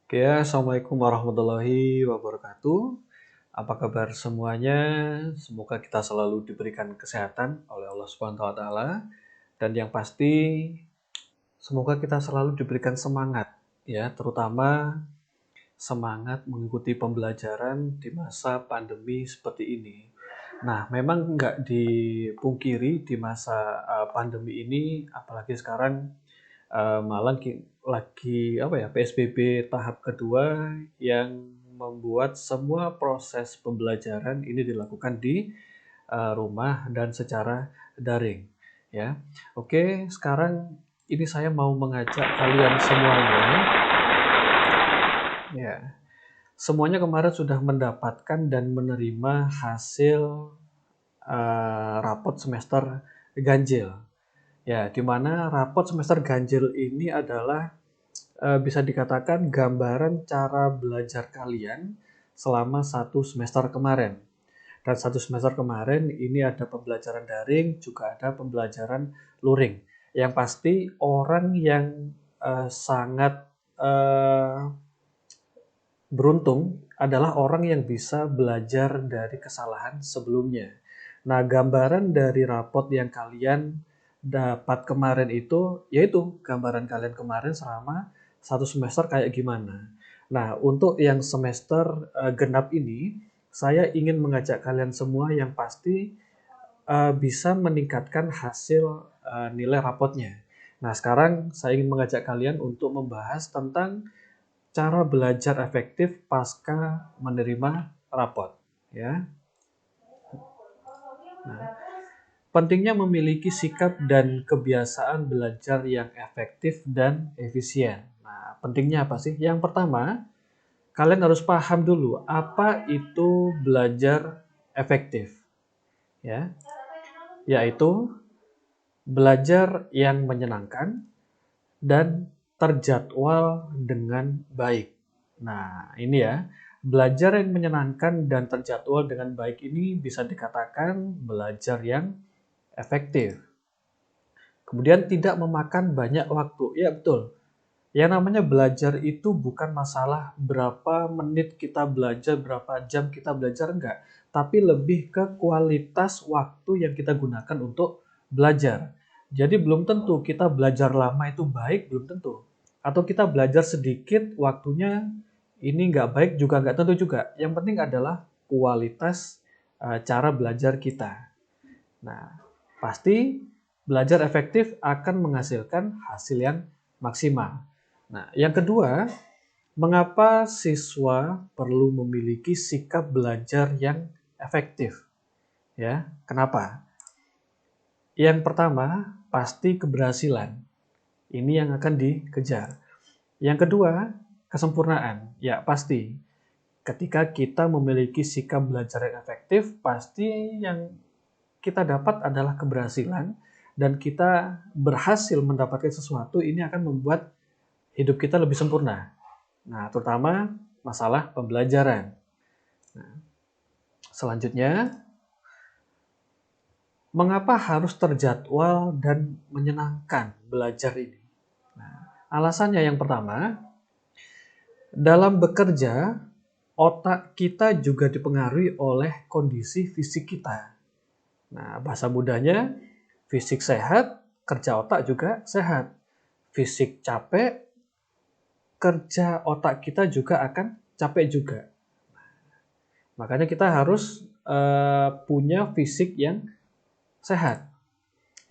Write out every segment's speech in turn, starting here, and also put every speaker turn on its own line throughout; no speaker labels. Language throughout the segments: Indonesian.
Oke, Assalamualaikum warahmatullahi wabarakatuh. Apa kabar semuanya? Semoga kita selalu diberikan kesehatan oleh Allah Subhanahu wa taala dan yang pasti semoga kita selalu diberikan semangat ya, terutama semangat mengikuti pembelajaran di masa pandemi seperti ini. Nah, memang nggak dipungkiri di masa pandemi ini, apalagi sekarang malah lagi apa ya, PSBB tahap kedua yang membuat semua proses pembelajaran ini dilakukan di rumah dan secara daring ya. Oke, sekarang ini saya mau mengajak kalian semuanya ya. Semuanya kemarin sudah mendapatkan dan menerima hasil rapot semester ganjil. Ya, di mana rapot semester ganjil ini adalah bisa dikatakan gambaran cara belajar kalian selama satu semester kemarin. Dan satu semester kemarin ini ada pembelajaran daring, juga ada pembelajaran luring. Yang pasti orang yang sangat uh, beruntung adalah orang yang bisa belajar dari kesalahan sebelumnya. Nah, gambaran dari rapot yang kalian dapat kemarin itu, yaitu gambaran kalian kemarin selama satu semester kayak gimana. Nah, untuk yang semester genap ini, saya ingin mengajak kalian semua yang pasti bisa meningkatkan hasil nilai rapotnya. Nah, sekarang saya ingin mengajak kalian untuk membahas tentang cara belajar efektif pasca menerima rapot, ya. Nah, pentingnya memiliki sikap dan kebiasaan belajar yang efektif dan efisien. Nah, pentingnya apa sih? Yang pertama, kalian harus paham dulu apa itu belajar efektif, ya. Yaitu belajar yang menyenangkan dan terjadwal dengan baik. Nah, ini ya, belajar yang menyenangkan dan terjadwal dengan baik ini bisa dikatakan belajar yang efektif. Kemudian tidak memakan banyak waktu. Ya, betul. Yang namanya belajar itu bukan masalah berapa menit kita belajar, berapa jam kita belajar, enggak. Tapi lebih ke kualitas waktu yang kita gunakan untuk belajar. Jadi belum tentu kita belajar lama itu baik, belum tentu. Atau kita belajar sedikit, waktunya ini enggak baik juga enggak tentu juga. Yang penting adalah kualitas cara belajar kita. Nah, pasti belajar efektif akan menghasilkan hasil yang maksimal. Nah, yang kedua, mengapa siswa perlu memiliki sikap belajar yang efektif? Ya, kenapa? Yang pertama, pasti keberhasilan. Ini yang akan dikejar. Yang kedua, kesempurnaan. Ya, pasti. Ketika kita memiliki sikap belajar yang efektif, pasti yang kita dapat adalah keberhasilan dan kita berhasil mendapatkan sesuatu, ini akan membuat hidup kita lebih sempurna. Nah, terutama masalah pembelajaran. Nah, selanjutnya, mengapa harus terjadwal dan menyenangkan belajar ini? Nah, alasannya yang pertama, dalam bekerja, otak kita juga dipengaruhi oleh kondisi fisik kita. Nah, bahasa mudahnya, fisik sehat, kerja otak juga sehat. Fisik capek, kerja otak kita juga akan capek juga. Makanya kita harus punya fisik yang sehat.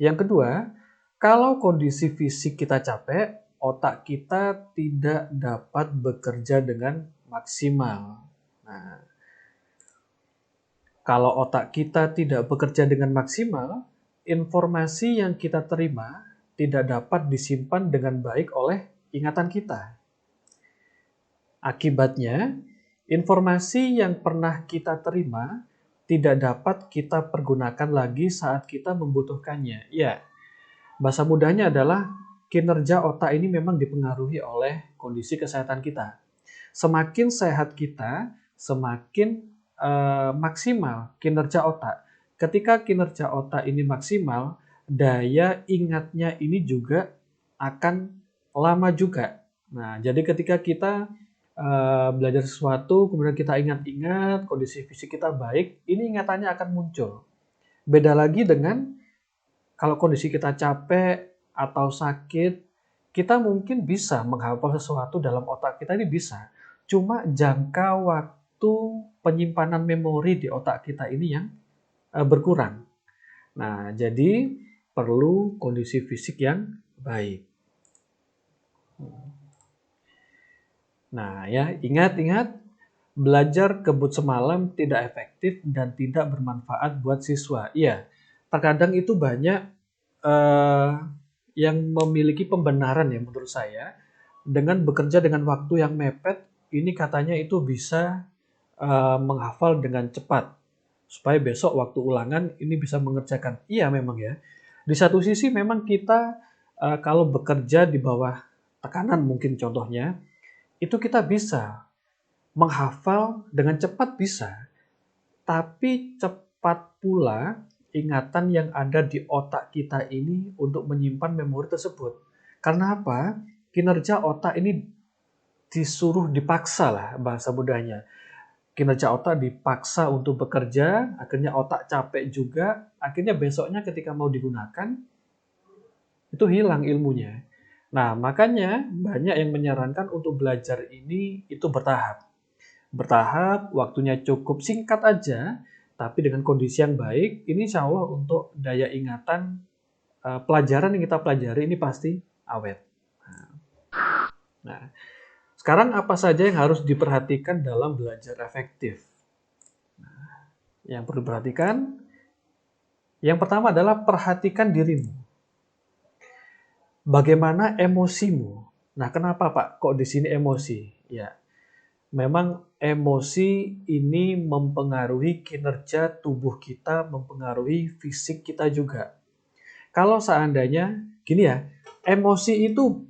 Yang kedua, kalau kondisi fisik kita capek, otak kita tidak dapat bekerja dengan maksimal. Nah, kalau otak kita tidak bekerja dengan maksimal, informasi yang kita terima tidak dapat disimpan dengan baik oleh ingatan kita. Akibatnya, informasi yang pernah kita terima tidak dapat kita pergunakan lagi saat kita membutuhkannya. Ya, bahasa mudahnya adalah kinerja otak ini memang dipengaruhi oleh kondisi kesehatan kita. Semakin sehat kita, semakin maksimal kinerja otak. Ketika kinerja otak ini maksimal, daya ingatnya ini juga akan lama juga. Nah, jadi ketika kita belajar sesuatu, kemudian kita ingat-ingat, kondisi fisik kita baik, ini ingatannya akan muncul. Beda lagi dengan kalau kondisi kita capek atau sakit, kita mungkin bisa menghafal sesuatu dalam otak kita ini bisa. Cuma jangka waktu penyimpanan memori di otak kita ini yang berkurang. Nah, jadi perlu kondisi fisik yang baik. Nah, ya, ingat-ingat, belajar kebut semalam tidak efektif dan tidak bermanfaat buat siswa. Iya, terkadang itu banyak eh, yang memiliki pembenaran ya menurut saya. Dengan bekerja dengan waktu yang mepet, ini katanya itu bisa menghafal dengan cepat. Supaya besok waktu ulangan ini bisa mengerjakan. Iya memang ya. Di satu sisi memang kita kalau bekerja di bawah tekanan mungkin contohnya, itu kita bisa menghafal dengan cepat bisa, tapi cepat pula ingatan yang ada di otak kita ini untuk menyimpan memori tersebut. Karena apa? Kinerja otak ini disuruh dipaksa lah bahasa mudahnya. Kinerja otak dipaksa untuk bekerja, akhirnya otak capek juga, akhirnya besoknya ketika mau digunakan, itu hilang ilmunya. Nah, makanya banyak yang menyarankan untuk belajar ini itu bertahap. Bertahap, waktunya cukup singkat aja, tapi dengan kondisi yang baik, ini insya Allah untuk daya ingatan pelajaran yang kita pelajari ini pasti awet. Nah, sekarang apa saja yang harus diperhatikan dalam belajar efektif? Yang perlu diperhatikan, yang pertama adalah perhatikan dirimu. Bagaimana emosimu? Nah, kenapa Pak? Kok di sini emosi? Ya, memang emosi ini mempengaruhi kinerja tubuh kita, mempengaruhi fisik kita juga. Kalau seandainya, gini ya, emosi itu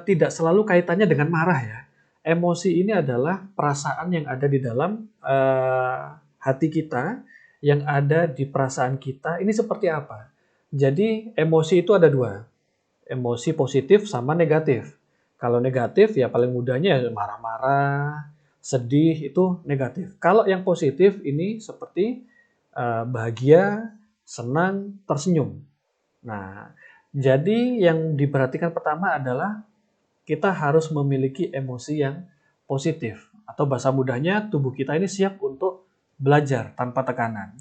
tidak selalu kaitannya dengan marah ya. Emosi ini adalah perasaan yang ada di dalam hati kita, yang ada di perasaan kita. Ini seperti apa? Jadi emosi itu ada dua, emosi positif sama negatif. Kalau negatif ya paling mudahnya marah-marah, sedih itu negatif. Kalau yang positif ini seperti bahagia, senang, tersenyum. Nah, jadi yang diperhatikan pertama adalah kita harus memiliki emosi yang positif. Atau bahasa mudahnya tubuh kita ini siap untuk belajar tanpa tekanan.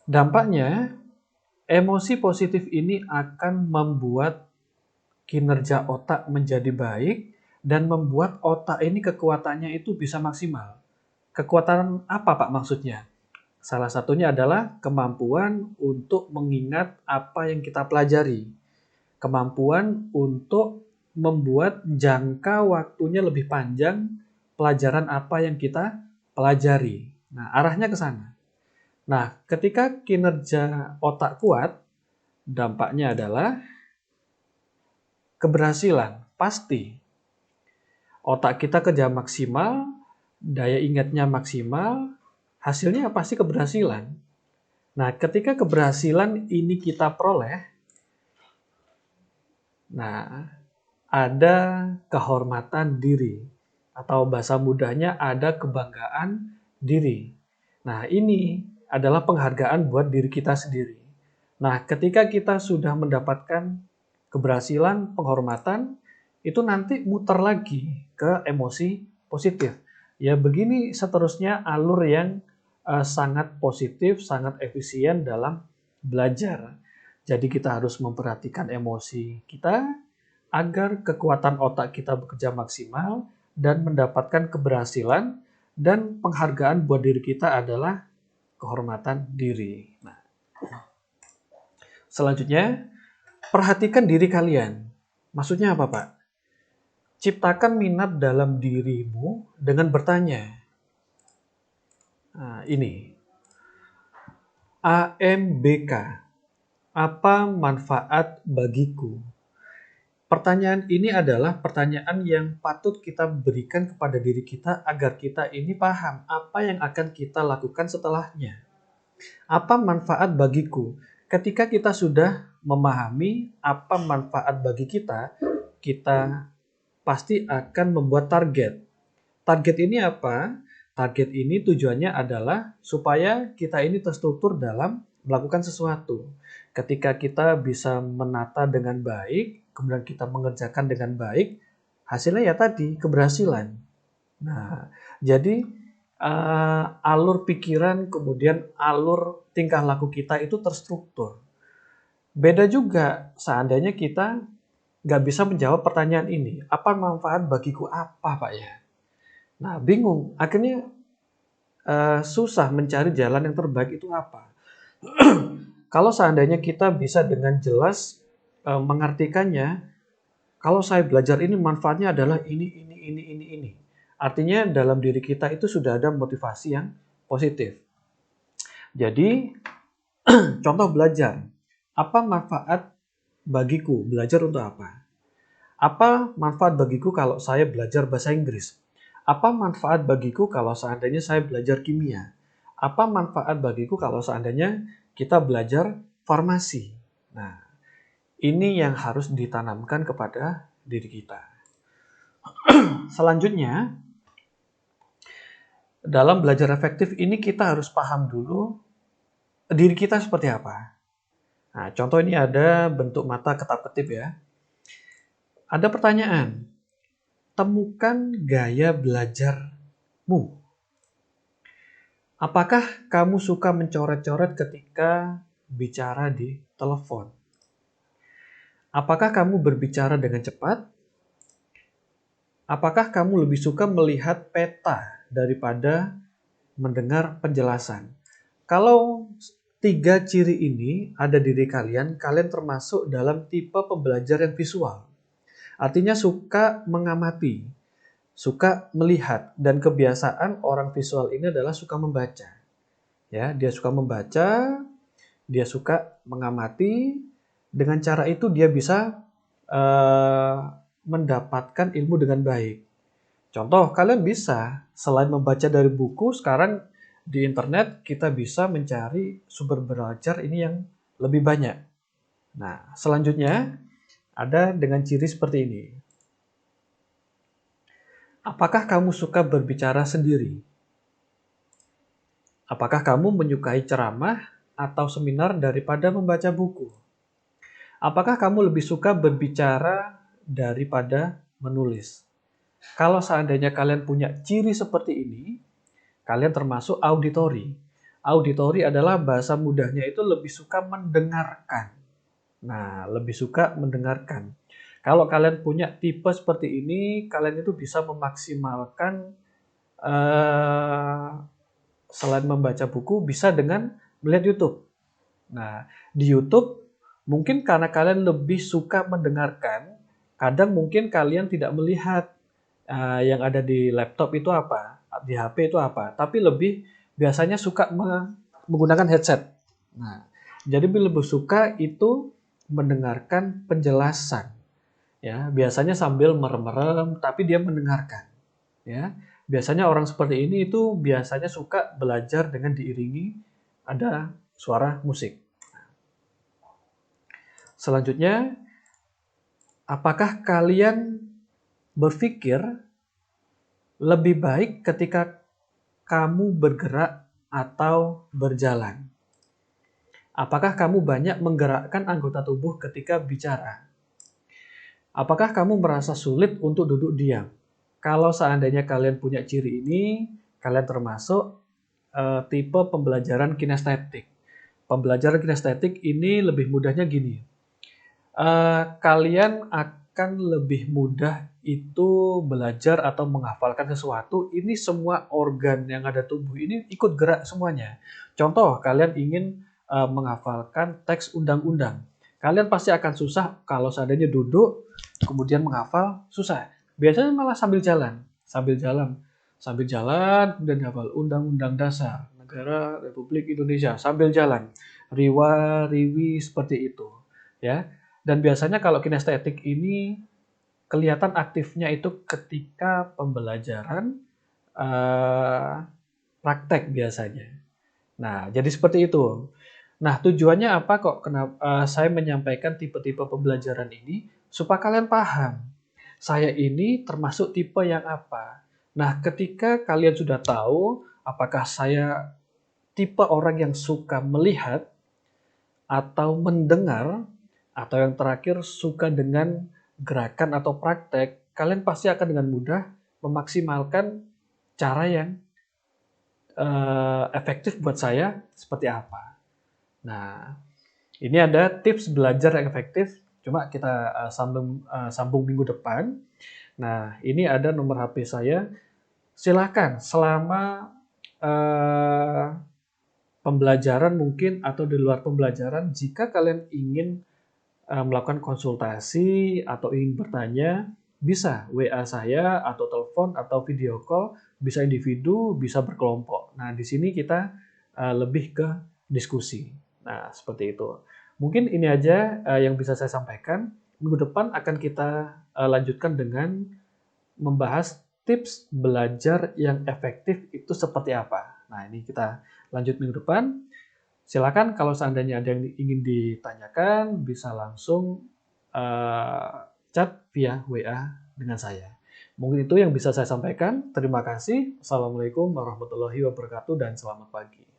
Dampaknya, emosi positif ini akan membuat kinerja otak menjadi baik dan membuat otak ini kekuatannya itu bisa maksimal. Kekuatan apa Pak maksudnya? Salah satunya adalah kemampuan untuk mengingat apa yang kita pelajari. Kemampuan untuk membuat jangka waktunya lebih panjang pelajaran apa yang kita pelajari. Nah, arahnya ke sana. Nah, ketika kinerja otak kuat, dampaknya adalah keberhasilan. Pasti. Otak kita kerja maksimal, daya ingatnya maksimal, hasilnya pasti keberhasilan. Nah, ketika keberhasilan ini kita peroleh, nah, ada kehormatan diri. Atau bahasa mudahnya ada kebanggaan diri. Nah, ini adalah penghargaan buat diri kita sendiri. Nah, ketika kita sudah mendapatkan keberhasilan, penghormatan, itu nanti muter lagi ke emosi positif. Ya, begini seterusnya alur yang sangat positif, sangat efisien dalam belajar. Jadi kita harus memperhatikan emosi kita agar kekuatan otak kita bekerja maksimal dan mendapatkan keberhasilan, dan penghargaan buat diri kita adalah kehormatan diri. Nah, selanjutnya, perhatikan diri kalian. Maksudnya apa, Pak? Ciptakan minat dalam dirimu dengan bertanya. Nah, ini. AMBK. Apa manfaat bagiku? Pertanyaan ini adalah pertanyaan yang patut kita berikan kepada diri kita agar kita ini paham apa yang akan kita lakukan setelahnya. Apa manfaat bagiku? Ketika kita sudah memahami apa manfaat bagi kita, kita pasti akan membuat target. Target ini apa? Target ini tujuannya adalah supaya kita ini terstruktur dalam melakukan sesuatu. Ketika kita bisa menata dengan baik, kemudian kita mengerjakan dengan baik, hasilnya ya tadi keberhasilan. Nah, jadi alur pikiran kemudian alur tingkah laku kita itu terstruktur. Beda juga seandainya kita nggak bisa menjawab pertanyaan ini. Apa manfaat bagiku apa, Pak ya? Nah, bingung. Akhirnya susah mencari jalan yang terbaik itu apa. Kalau seandainya kita bisa dengan jelas mengartikannya, kalau saya belajar ini manfaatnya adalah ini. Artinya dalam diri kita itu sudah ada motivasi yang positif. Jadi, contoh belajar. Apa manfaat bagiku? Belajar untuk apa? Apa manfaat bagiku kalau saya belajar bahasa Inggris? Apa manfaat bagiku kalau seandainya saya belajar kimia? Apa manfaat bagiku kalau seandainya kita belajar farmasi? Nah, ini yang harus ditanamkan kepada diri kita. Selanjutnya, dalam belajar efektif ini kita harus paham dulu diri kita seperti apa. Nah, contoh ini ada bentuk mata ketap-ketip ya. Ada pertanyaan, temukan gaya belajarmu. Apakah kamu suka mencoret-coret ketika bicara di telepon? Apakah kamu berbicara dengan cepat? Apakah kamu lebih suka melihat peta daripada mendengar penjelasan? Kalau 3 ciri ini ada di diri kalian, kalian termasuk dalam tipe pembelajar yang visual. Artinya suka mengamati, suka melihat, dan kebiasaan orang visual ini adalah suka membaca. Ya, dia suka membaca, dia suka mengamati. Dengan cara itu dia bisa mendapatkan ilmu dengan baik. Contoh, kalian bisa selain membaca dari buku, sekarang di internet kita bisa mencari sumber belajar ini yang lebih banyak. Nah, selanjutnya ada dengan ciri seperti ini. Apakah kamu suka berbicara sendiri? Apakah kamu menyukai ceramah atau seminar daripada membaca buku? Apakah kamu lebih suka berbicara daripada menulis? Kalau seandainya kalian punya ciri seperti ini, kalian termasuk auditori. Auditori adalah bahasa mudahnya itu lebih suka mendengarkan. Nah, lebih suka mendengarkan. Kalau kalian punya tipe seperti ini, kalian itu bisa memaksimalkan selain membaca buku, bisa dengan melihat YouTube. Nah, di YouTube mungkin karena kalian lebih suka mendengarkan, kadang mungkin kalian tidak melihat yang ada di laptop itu apa, di HP itu apa, tapi lebih biasanya suka menggunakan headset. Nah, jadi lebih suka itu mendengarkan penjelasan, ya biasanya sambil merem-merem, tapi dia mendengarkan, ya. Biasanya orang seperti ini itu biasanya suka belajar dengan diiringi ada suara musik. Selanjutnya, apakah kalian berpikir lebih baik ketika kamu bergerak atau berjalan? Apakah kamu banyak menggerakkan anggota tubuh ketika bicara? Apakah kamu merasa sulit untuk duduk diam? Kalau seandainya kalian punya ciri ini, kalian termasuk tipe pembelajaran kinestetik. Pembelajaran kinestetik ini lebih mudahnya gini. Kalian akan lebih mudah itu belajar atau menghafalkan sesuatu. Ini semua organ yang ada tubuh ini ikut gerak semuanya. Contoh, kalian ingin menghafalkan teks undang-undang. Kalian pasti akan susah kalau seandainya duduk, kemudian menghafal, susah. Biasanya malah sambil jalan, dan hafal Undang-Undang Dasar Negara Republik Indonesia sambil jalan, riwa, riwi seperti itu, ya. Dan biasanya kalau kinestetik ini kelihatan aktifnya itu ketika pembelajaran praktek biasanya. Nah, jadi seperti itu. Nah, tujuannya apa kok? Kenapa saya menyampaikan tipe-tipe pembelajaran ini supaya kalian paham. saya ini termasuk tipe yang apa. Nah, ketika kalian sudah tahu apakah saya tipe orang yang suka melihat atau mendengar, atau yang terakhir suka dengan gerakan atau praktek, kalian pasti akan dengan mudah memaksimalkan cara yang efektif buat saya seperti apa. Nah, ini ada tips belajar yang efektif, cuma kita sambung minggu depan. Nah, ini ada nomor HP saya. Silakan selama eh, pembelajaran mungkin atau di luar pembelajaran, jika kalian ingin melakukan konsultasi atau ingin bertanya, bisa WA saya atau telepon atau video call, bisa individu, bisa berkelompok. Nah, di sini kita lebih ke diskusi. Nah, seperti itu. Mungkin ini aja yang bisa saya sampaikan. Minggu depan akan kita lanjutkan dengan membahas tips belajar yang efektif itu seperti apa. Nah, ini kita lanjut minggu depan. Silakan kalau seandainya ada yang ingin ditanyakan, bisa langsung chat via WA dengan saya. Mungkin itu yang bisa saya sampaikan. Terima kasih. Assalamualaikum warahmatullahi wabarakatuh dan selamat pagi.